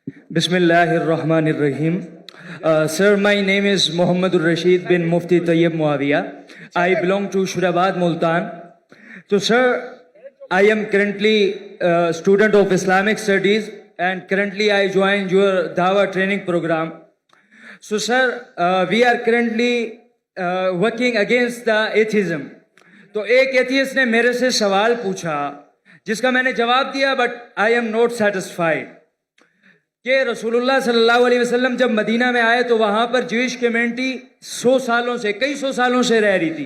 Bismillahirrahmanirrahim. Sir, my name is Muhammadur Rashid bin Mufti Tayyib Muawiya. I belong to Shurabad, Multan. So, sir, I am currently a student of Islamic Studies and currently I joined your Dawa training program. So, sir, we are currently working against the atheism. तो एक atheist ने मेरे से सवाल पूछा जिसका मैंने जवाब दिया, but I am not satisfied कि रसूलुल्लाह सल्लल्लाहु अलैहि वसल्लम जब मदीना में आए तो वहाँ पर ज्यूइश कम्युनिटी कई सौ सालों से रह रही थी।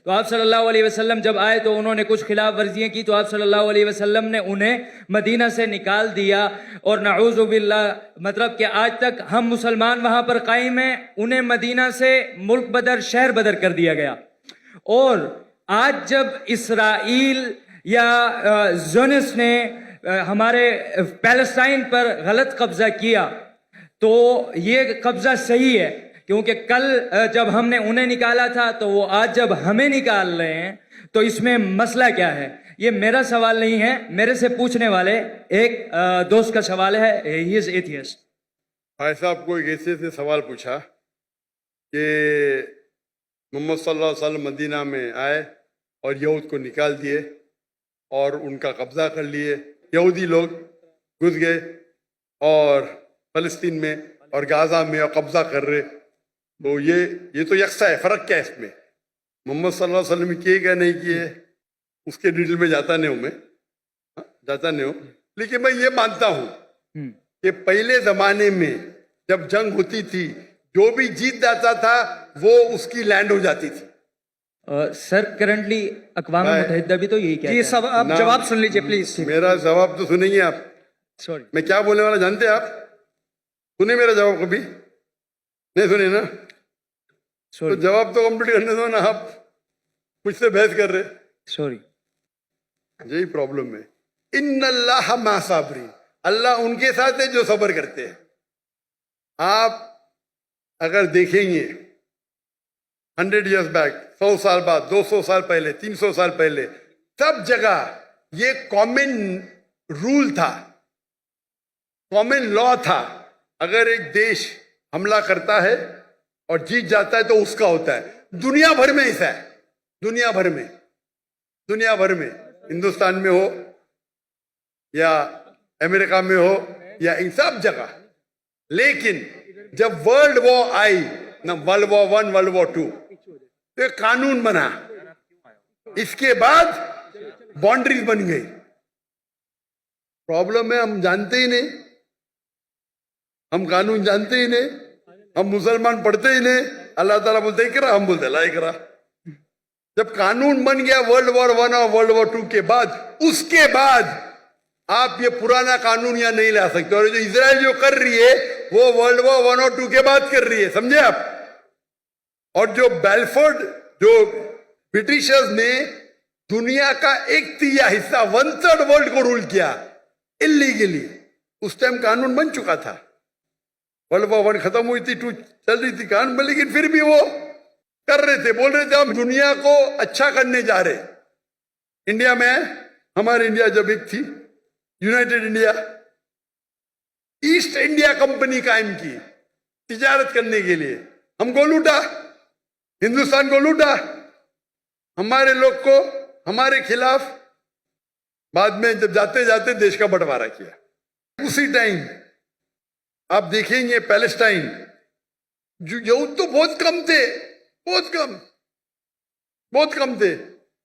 तो आप सल्लल्लाहु अलैहि वसल्लम जब आए तो उन्होंने कुछ खिलाफ वर्जियाँ की, तो आप सल्लल्लाहु अलैहि वसल्लम ने उन्हें मदीना से निकाल दिया। और नऊज़ु बिल्लाह, मतलब कि आज तक हम मुसलमान वहाँ पर कायम हैं, उन्हें मदीना से मुल्क बदर, शहर बदर कर दिया गया। और आज जब इसराइल या ज़ोनिस्ट ने हमारे पैलेस्टाइन पर गलत कब्जा किया तो ये कब्जा सही है, क्योंकि कल जब हमने उन्हें निकाला था तो वो आज जब हमें निकाल रहे हैं, तो इसमें मसला क्या है? ये मेरा सवाल नहीं है, मेरे से पूछने वाले एक दोस्त का सवाल है। He is atheist. भाई साहब को एक ऐसे से सवाल पूछा कि मोहम्मद सल्लल्लाहु अलैहि वसल्लम मदीना में आए और यहूद को निकाल दिए और उनका कब्जा कर लिए। यहूदी लोग घुस गए और फलस्तीन में और गाजा में और कब्जा कर रहे। तो ये तो यकसा है, फर्क क्या है इसमें? मोहम्मद सल्लल्लाहु अलैहि वसल्लम किए क्या नहीं किए उसके डिटेल में जाता नहीं हूँ मैं, जाता नहीं हूँ। लेकिन मैं ये मानता हूँ कि पहले जमाने में जब जंग होती थी, जो भी जीत जाता था वो उसकी लैंड हो जाती थी। सर, करंटली अक़वाम मुत्तहिदा भी तो यही कहता है। जी सब आप जवाब सुन लीजिए प्लीज। मेरा जवाब तो सुनेंगे आप। सॉरी, मैं क्या बोलने वाला जानते हैं आप? सुने मेरा जवाब कभी? नहीं सुने ना? तो जवाब तो कंप्लीट करने दो ना, आप मुझसे बहस कर रहे। सॉरी, यही प्रॉब्लम है। इन्नल्लाह मा साबरीन, अल्लाह उनके साथ है जो सब्र करते हैं। आप अगर देखेंगे 100 years बैक, 100 साल बाद, 200 साल पहले, 300 साल पहले, सब जगह ये कॉमन रूल था, कॉमन लॉ था। अगर एक देश हमला करता है और जीत जाता है तो उसका होता है। दुनिया भर में ऐसा है, दुनिया भर में, हिंदुस्तान में हो या अमेरिका में हो या इन सब जगह। लेकिन जब वर्ल्ड वॉर आई ना, वर्ल्ड वॉर 1, वर्ल्ड वॉर 2, तो एक कानून बना, इसके बाद बाउंड्रीज बन गई। प्रॉब्लम है हम जानते ही नहीं, हम कानून जानते ही नहीं, हम मुसलमान पढ़ते ही नहीं। अल्लाह ताला बोलते इकरा, हम बोलते ला इकरा। जब कानून बन गया वर्ल्ड वॉर 1 और वर्ल्ड वॉर 2 के बाद, उसके बाद आप ये पुराना कानून यहाँ नहीं ला सकते। और जो इजराइल जो कर रही है वो वर्ल्ड वॉर 1 और 2 के बाद कर रही है, समझे आप? और जो बेलफोर्ड, जो ब्रिटिशर्स ने दुनिया का 1/3 हिस्सा, 1/3 वर्ल्ड को रूल किया इलीगली, उस टाइम कानून बन चुका था। वर्ल्ड वॉर 1 खत्म हुई थी, 2 चल रही थी कानून, लेकिन फिर भी वो कर रहे थे, बोल रहे थे हम दुनिया को अच्छा करने जा रहे। इंडिया में, हमारे इंडिया जब एक थी United India, east India company कायम की तिजारत करने के लिए। हमको लूटा, हिंदुस्तान को लूटा, हमारे लोग को हमारे खिलाफ। बाद में जब जाते जाते देश का बंटवारा किया। उसी टाइम आप देखेंगे पैलेस्टाइन, जो यहूद तो बहुत कम थे, बहुत कम थे,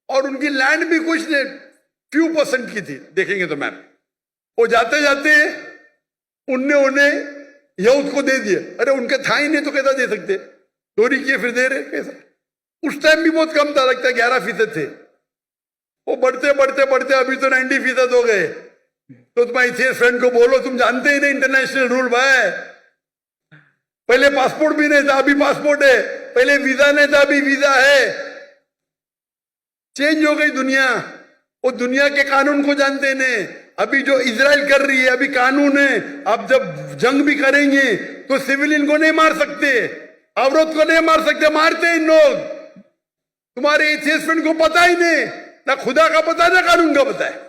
और उनकी लैंड भी कुछ नहीं, few % की थी। देखेंगे तो मैप, वो जाते जाते उन्हें यहूद को दे दिए। अरे उनके था ही नहीं तो कैसा दे सकते? चोरी किए फिर दे रहे कैसा? उस टाइम भी बहुत कम था, लगता है 11% थे। वो बढ़ते बढ़ते बढ़ते अभी तो 90% हो गए। तो तुम्हारे फ्रेंड को बोलो, तुम जानते ही नहीं इंटरनेशनल रूल भाई। पहले पासपोर्ट भी नहीं था, अभी पासपोर्ट है। पहले वीजा नहीं था, अभी वीजा है। चेंज हो गई दुनिया। वो दुनिया के कानून को जानते नहीं। अभी जो इजराइल कर रही है, अभी कानून है, अब जब जंग भी करेंगे तो सिविलियन को नहीं मार सकते, औरत को नहीं मार सकते, मारते हैं इन लोग। तुम्हारे एथियस्ट फ्रेंड को पता ही नहीं, ना खुदा का पता ना कानून का पता है।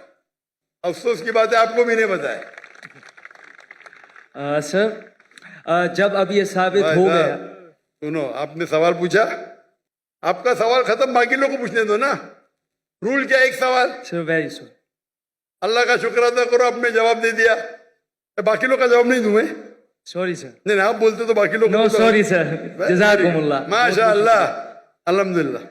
अफसोस की बात है, आपको भी नहीं पता है। सर जब अब ये साबित भाई हो साहब, गया, सुनो, आपने सवाल पूछा, आपका सवाल खत्म, बाकी लोगों को पूछने दो ना। रूल क्या है? एक सवाल, सर वेरी सॉरी। अल्लाह का शुक्र अदा करो, आपने जवाब दे दिया। बाकी लोग का जवाब नहीं दूं मैं? Sorry sir. नहीं, आप बोलते तो बाकी लोग नो सॉरी सर, जज़ाकुमुल्लाह। माशा अल्लाह, अल्हम्दुलिल्लाह।